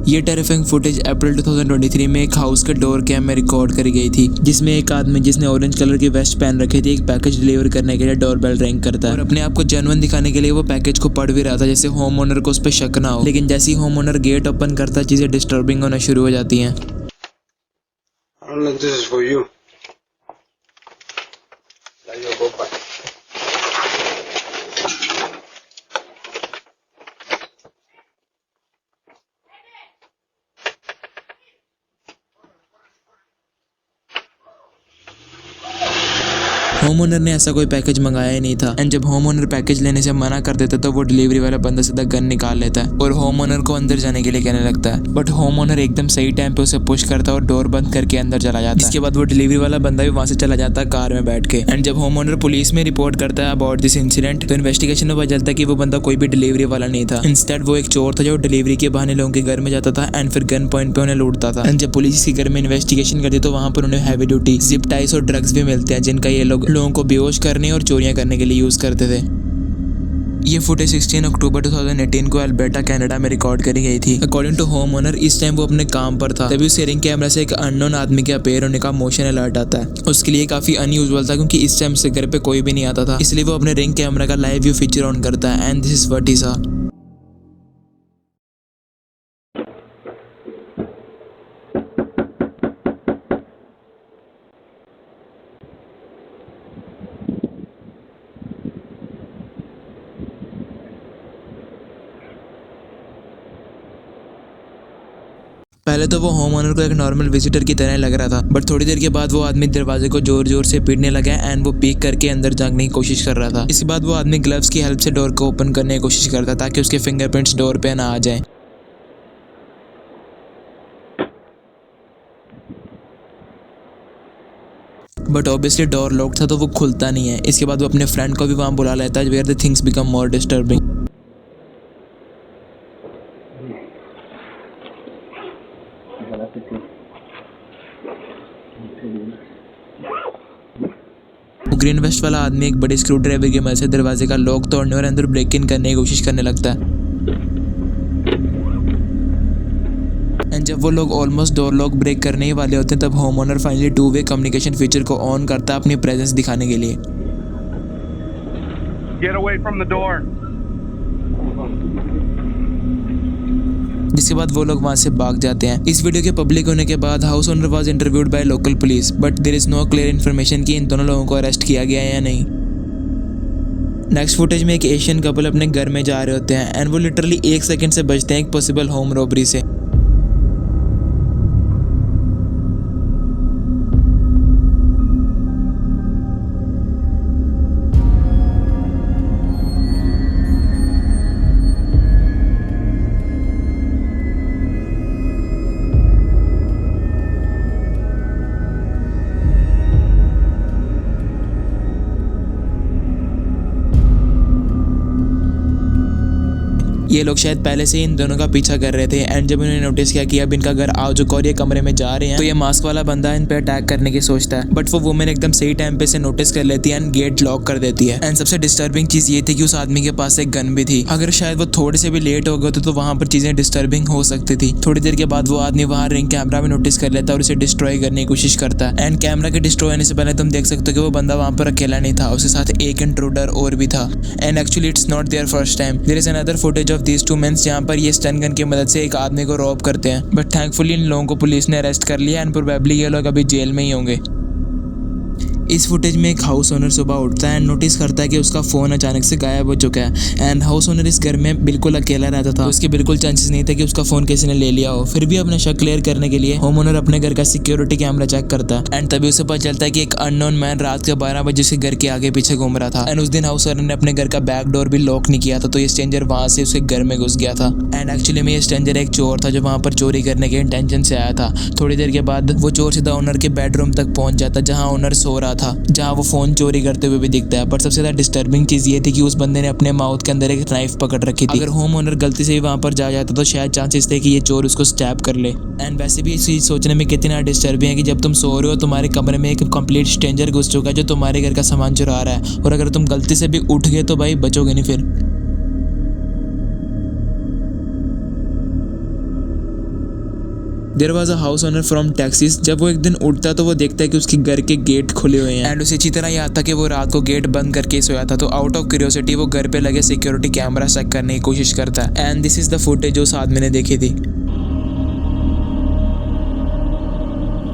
ये terrifying footage अप्रैल 2023 में एक हाउस के डोर कैम में रिकॉर्ड करी गई थी, जिसमें एक आदमी जिसने ऑरेंज कलर की वेस्ट पहन रखी थी एक पैकेज डिलीवर करने के लिए डोरबेल रिंग करता है और अपने आप को जेन्युइन दिखाने के लिए वो पैकेज को पढ़ भी रहा था, जैसे होम ओनर को उस पर शक ना हो। लेकिन जैसे ही होम ओनर गेट ओपन करता, चीजें डिस्टर्बिंग होना शुरू हो जाती हैं। होम ओनर ने ऐसा कोई पैकेज मंगाया ही नहीं था। एंड जब होम ओनर पैकेज लेने से मना कर देता तो वो डिलीवरी वाला बंदा सीधा गन निकाल लेता है और होम ओनर को अंदर जाने के लिए कहने लगता है। बट होम ओनर एकदम सही टाइम पे उसे पुश करता है और डोर बंद करके अंदर चला जाता है। इसके बाद वो डिलीवरी वाला बंदा भी वहां से चला जाता है कार में बैठ के। एंड जब होम ओनर पुलिस में रिपोर्ट करता है अबाउट दिस इंसिडेंट, तो इन्वेस्टिगेशन में पता चलता है कि वो बंदा कोई भी डिलीवरी वाला नहीं था। इंस्टेड वो एक चोर था जो डिलीवरी के बहाने लोगों के घर में जाता था एंड फिर गन पॉइंट पे उन्हें लूटता था। एंड जब पुलिस इसके घर में इन्वेस्टिगेशन करती तो वहां पर उन्हें हैवी ड्यूटी जिप टाइस और ड्रग्स भी मिलते हैं, जिनका ये लोगों को बेहोश करने और चोरियां करने के लिए यूज करते थे। ये फुटेज 16 अक्टूबर 2018 को अल्बर्टा कनाडा में रिकॉर्ड करी गई थी। अकॉर्डिंग टू होम ओनर, इस टाइम वो अपने काम पर था, तभी उसे रिंग कैमरा से एक अननोन आदमी के अपीयर होने का मोशन अलर्ट आता है। उसके लिए काफी अनयूजुअल था क्योंकि इस टाइम से घर पे कोई भी नहीं आता था, इसलिए वो अपने रिंग कैमरा का लाइव व्यू फीचर ऑन करता है and this is what he saw. पहले तो वो होम ओनर को एक नॉर्मल विजिटर की तरह लग रहा था, बट थोड़ी देर के बाद वो आदमी दरवाजे को जोर जोर से पीटने लगा एंड वो पीक करके अंदर झांकने की कोशिश कर रहा था। इसके बाद वो आदमी ग्लव्स की हेल्प से डोर को ओपन करने की कोशिश करता ताकि उसके फिंगरप्रिंट्स डोर पे ना आ जाए। बट ऑब्वियसली डोर लॉक था तो वो खुलता नहीं है। इसके बाद वो अपने फ्रेंड को भी वहां बुला लेता है, where the things become more disturbing. Green waste वाला आदमी एक बड़े स्क्रू ड्राइवर की मदद से दरवाजे का लॉक तोड़ने और अंदर ब्रेक इन करने की कोशिश करने लगता है। एंड जब वो लोग ऑलमोस्ट डोर लॉक ब्रेक करने ही वाले होते हैं, तब home owner finally two way communication feature को ऑन करता है अपनी प्रेजेंस दिखाने के लिए। Get away from the door. जिसके बाद वो लोग वहां से भाग जाते हैं। इस वीडियो के पब्लिक होने के बाद house owner was interviewed by local police, but there is no clear information कि इन दोनों लोगों को अरेस्ट किया गया है या नहीं। नेक्स्ट फुटेज में एक एशियन कपल अपने घर में जा रहे होते हैं एंड वो लिटरली 1 सेकंड से बचते हैं एक पॉसिबल होम रॉबरी से। ये लोग शायद पहले से ही इन दोनों का पीछा कर रहे थे एंड जब इन्होंने नोटिस किया कि अब इनका घर आ चुका और ये कमरे में जा रहे हैं, तो ये मास्क वाला बंदा इन पे अटैक करने की सोचता है। बट वो वुमेन एकदम सही टाइम पे से नोटिस कर लेती है एंड गेट लॉक कर देती है। एंड सबसे डिस्टर्बिंग चीज ये थी कि उस आदमी के पास एक गन भी थी। अगर शायद वो थोड़े से भी लेट हो गए तो वहां पर चीजें डिस्टर्बिंग हो सकती थी। थोड़ी देर के बाद वो आदमी वहां रिंग कैमरा में नोटिस कर लेता है और उसे डिस्ट्रॉय करने की कोशिश करता है। एंड कैमरा के डिस्ट्रॉय होने से पहले तुम देख सकते हो कि वो बंदा वहां पर अकेला नहीं था, उसके साथ एक इंट्रूडर और भी था। And actually it's not there first time. There is another footage of these two men जहां पर ये स्टन गन की मदद से एक आदमी को रॉब करते हैं। बट थैंकफुली इन लोगों को पुलिस ने अरेस्ट कर लिया एंड प्रोबेबली ये लोग अभी जेल में ही होंगे। इस फुटेज में एक हाउस ओनर सुबह उठता है एंड नोटिस करता है कि उसका फोन अचानक से गायब हो चुका है। एंड हाउस ओनर इस घर में बिल्कुल अकेला रहता था, उसके बिल्कुल चांसेस नहीं थे कि उसका फोन किसी ने ले लिया हो। फिर भी अपना शक क्लियर करने के लिए होम ओनर अपने घर का सिक्योरिटी कैमरा चेक करता है एंड तभी उसे पता चलता है कि एक अननोन मैन रात के 12 बजे उसके घर के आगे पीछे घूम रहा था। एंड उस दिन हाउस ओनर ने अपने घर का बैक डोर भी लॉक नहीं किया था, तो ये स्ट्रेंजर वहां से उसके घर में घुस गया था। एंड एक्चुअली में ये स्ट्रेंजर एक चोर था जो वहां पर चोरी करने के इंटेंशन से आया था। थोड़ी देर के बाद वो चोर सीधा ओनर के बेडरूम तक पहुंच जाता जहां ओनर सो रहा था, जहां वो फोन चोरी करते हुए भी दिखता है। पर सबसे ज्यादा डिस्टर्बिंग चीज ये थी कि उस बंदे ने अपने माउथ के अंदर एक नाइफ पकड़ रखी थी। अगर होम ओनर गलती से भी वहां पर जा जाता तो शायद चांसेस थे कि ये चोर उसको स्टैब कर ले। एंड वैसे भी इस चीज सोचने में कितना डिस्टर्बिंग है कि जब तुम सो रहे हो तुम्हारे कमरे में एक कंप्लीट स्ट्रेंजर घुस चुका है जो तुम्हारे घर का सामान चुरा रहा है, और अगर तुम गलती से भी उठ गए तो भाई बचोगे नहीं फिर। There was a house owner from Texas. जब वो एक दिन उठता तो वो देखता है कि उसके घर के गेट खुले हुए हैं एंड उसे अच्छी तरह याद था कि वो रात को गेट बंद करके सोया था। तो आउट ऑफ क्यूरियोसिटी वो घर पे लगे सिक्योरिटी कैमरा चेक करने की कोशिश करता है and this is the footage जो उस आदमी ने देखी थी।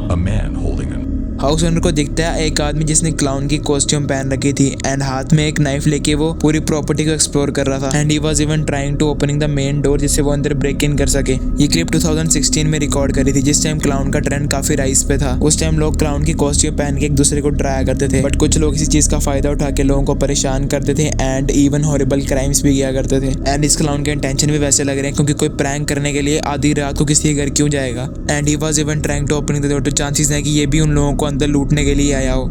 A man holding an house owner को दिखता है एक आदमी जिसने क्लाउन की कॉस्ट्यूम पहन रखी थी एंड हाथ में एक नाइफ लेके वो पूरी प्रॉपर्टी को एक्सप्लोर कर रहा था and he was even trying to opening the main door जिससे वो अंदर ब्रेक इन कर सके। ये क्लिप 2016 में रिकॉर्ड करी थी जिस टाइम क्लाउन का ट्रेंड काफी राइज पे था। उस टाइम लोग क्लाउन की कॉस्ट्यूम पहन के एक दूसरे को डराया करते थे, बट कुछ लोग इसी चीज का फायदा उठा के लोगों को परेशान करते थे एंड इवन हॉरिबल क्राइम्स भी किया करते थे। एंड इस क्लाउन के इंटेंशन भी वैसे लग रहे हैं क्योंकि कोई प्रैंक करने के लिए आधी रात को किसी के घर क्यों जाएगा। And he was even trying to opening the door, तो चांसेस है कि ये भी उन लोगों को अंदर लूटने के लिए आया हो।